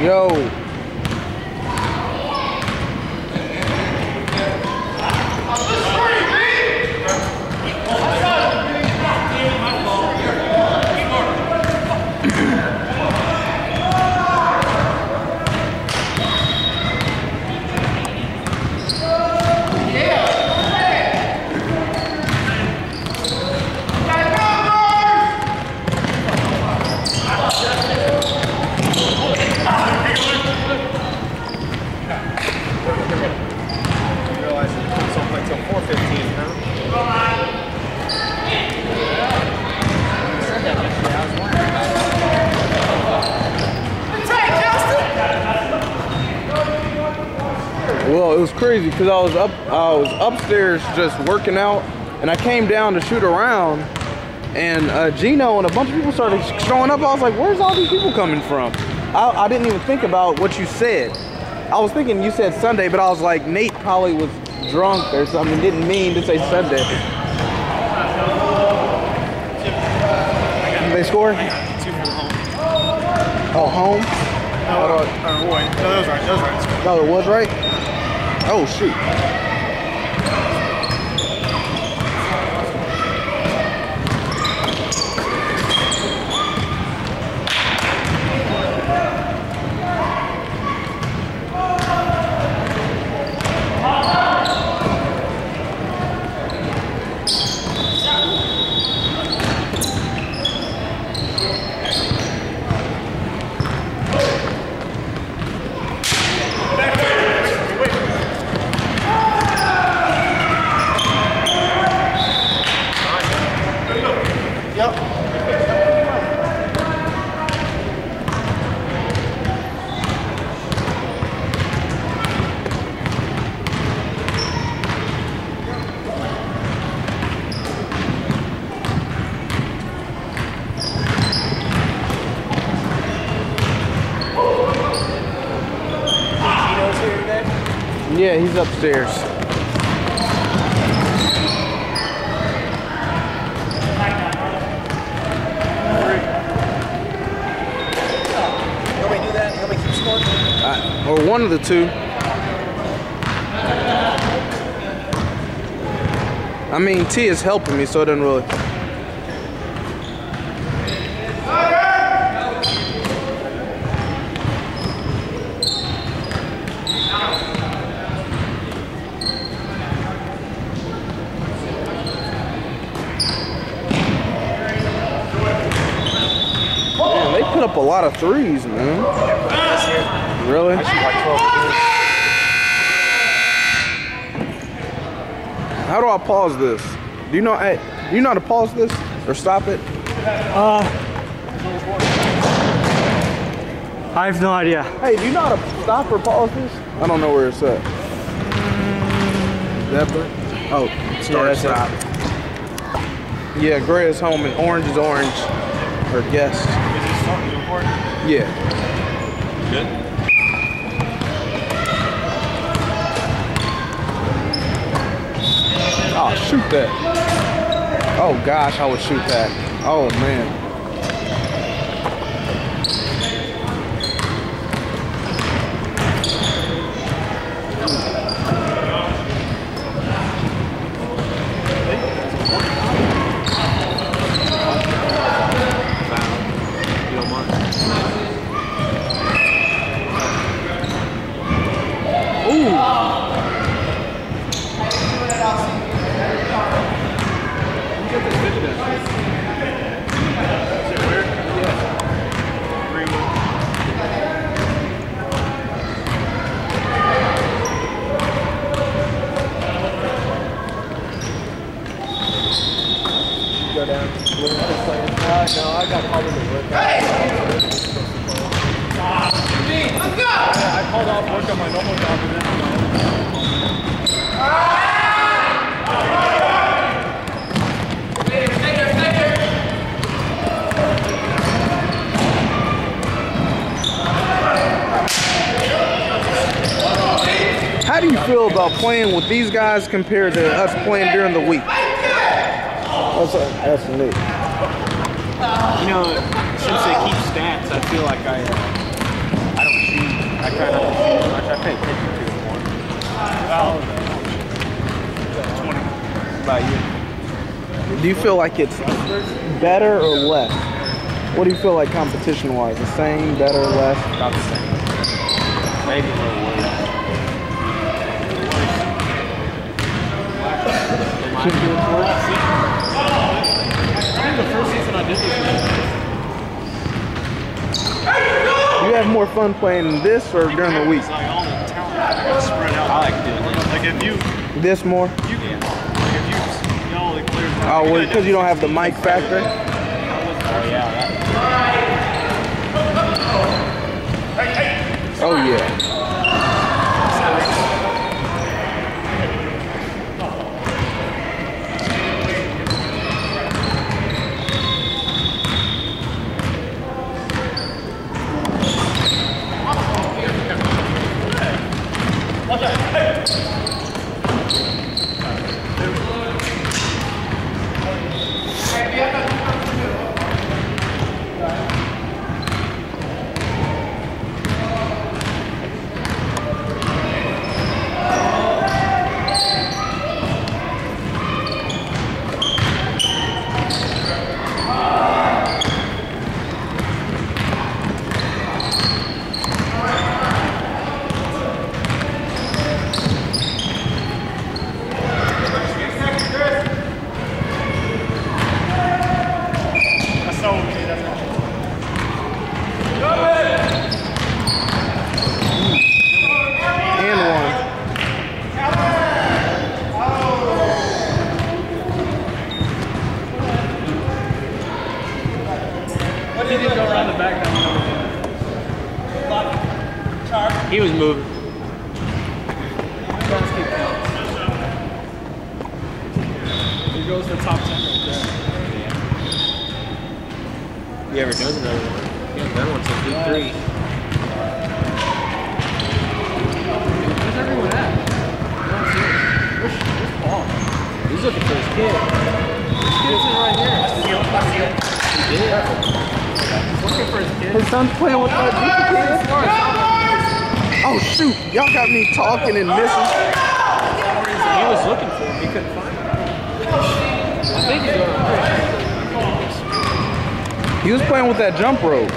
Yo. Well, it was crazy because I was upstairs just working out, and I came down to shoot around, and Gino and a bunch of people started showing up. I was like, where's all these people coming from? I didn't even think about what you said. I was thinking you said Sunday, but I was like, Nate probably was drunk or something, didn't mean to say Sunday. Did they score? Two from home. Oh, home? No, that was right. That was right. Oh, it was right? Oh, shoot. Yeah, he's upstairs. Nobody do that? Nobody keep score? Or one of the two. I mean, T is helping me, so it doesn't really. Put up a lot of threes, man. Really? How do I pause this? Do you know how to pause this or stop it? I have no idea. Hey, do you know how to stop or pause this? I don't know where it's at. that blue? Oh, start, stop. Yeah, gray is home and orange is orange. Or guest. Is it starting to report? Yeah. Good. Oh, shoot that. Oh gosh, I would shoot that. Oh man. Go down. No, I got called into work. I called off work on my normal job and then How do you feel about playing with these guys compared to us playing during the week? That's neat. You know, since they keep stats, I feel like I don't shoot. I try not to shoot as much. I pay attention to it more. About 20. About you. Do you feel like it's better or less? What do you feel like competition-wise? The same, better, less? About the same. Maybe a little worse. Should be worse. I think the first season I did this. You have more fun playing this or during the week? Like all the talent spread out. I like doing this. Like if you This more? like if you all the clear. Oh, well, because you don't have the mic factor? Oh yeah. Oh yeah. He didn't go around the back. He was moving. He goes to the top 10 right there. He ever does another one? He hasn't done one since week 3. Where's everyone at? Where's Paul? He's looking for his kid. His kid's in right here. He did. He's looking for his kid. His son's playing with that kid. Oh shoot, y'all got me talking and missing. He was looking for him. He couldn't find him. I think he's going on. He was playing with that jump rope.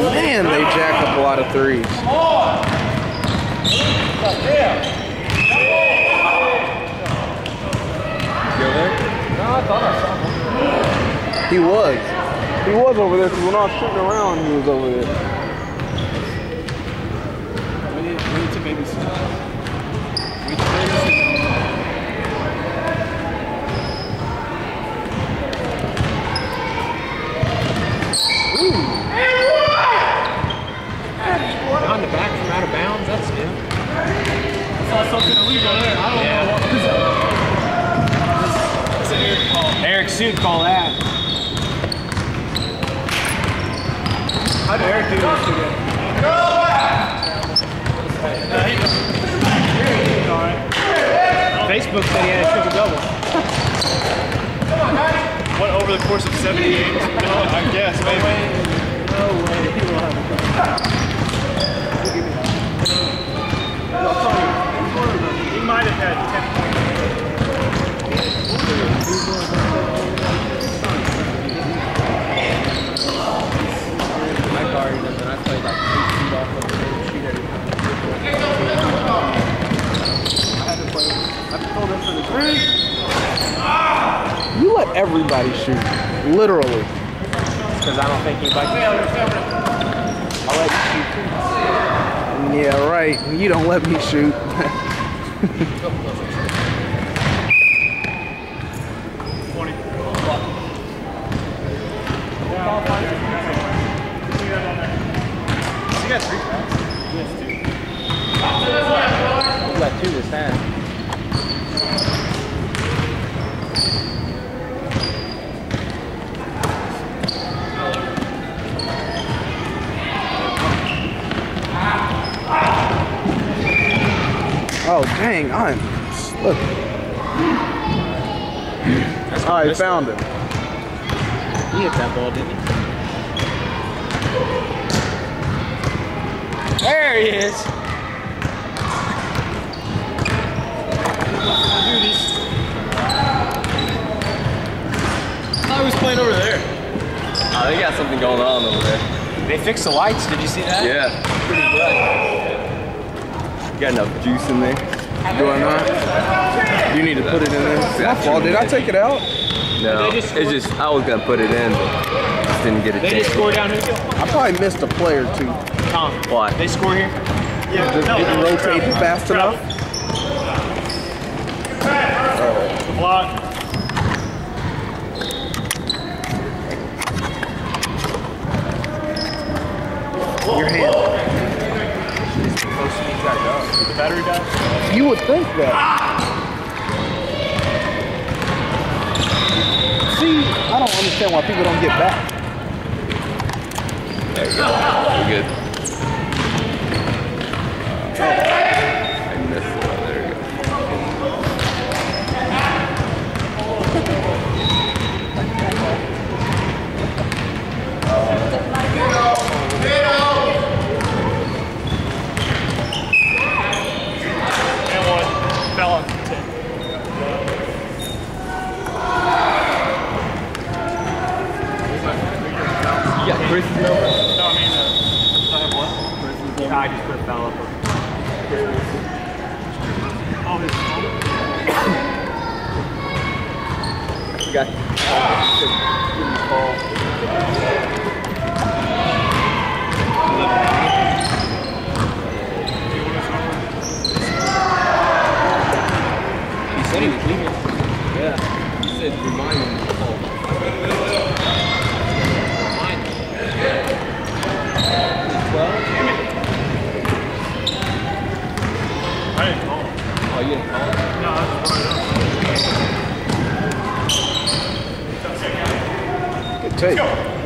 Man, they jack up a lot of threes. No, I thought I saw him. He was. He was over there because when I was shooting around, he was over there. We need to to babysit. We babysit. On the back from out of bounds, that's good. I saw something illegal there. I don't know what was that. That's an Eric call. Eric should call that. How did Eric do this today? Facebook said he had a triple-double. What, over the course of 70 games? No, I guess, maybe. No way. He will have a double. He might have had 10 My guard doesn't. I played like 8 feet off of the sheet every time. I had to play. I told him for the three. You let everybody shoot, literally. Because I don't think anybody can. I'll let you shoot too. Yeah, right. You don't let me shoot. He got 3 fouls. He has 2. He got 2 this half. Oh, dang, I'm slipping. Oh, I found it. He hit that ball, didn't he? There he is. I thought he was playing over there. Oh, they got something going on over there. They fixed the lights. Did you see that? Yeah. Pretty bright. Got enough juice in there. Do I not? You need to put it in there. My fault. Did I take it out? No, They just it's just, I was gonna put it in, but just didn't get a They chance. just score down here. I probably missed a play or two. Tom, Why? they score here. Yeah, Just didn't rotate fast enough. Block. Your hand. The battery died. You would think that. See, I don't understand why people don't get back. There we go. We're good. I missed it. There we go. And one. Fell on 10. You got Chris's number? No, I mean, I have what? I just put a foul up. Oh, his phone? You got He said he was leaving. Yeah. He said remind him to call. I didn't call him. Oh, you didn't call him? No, I was Good take.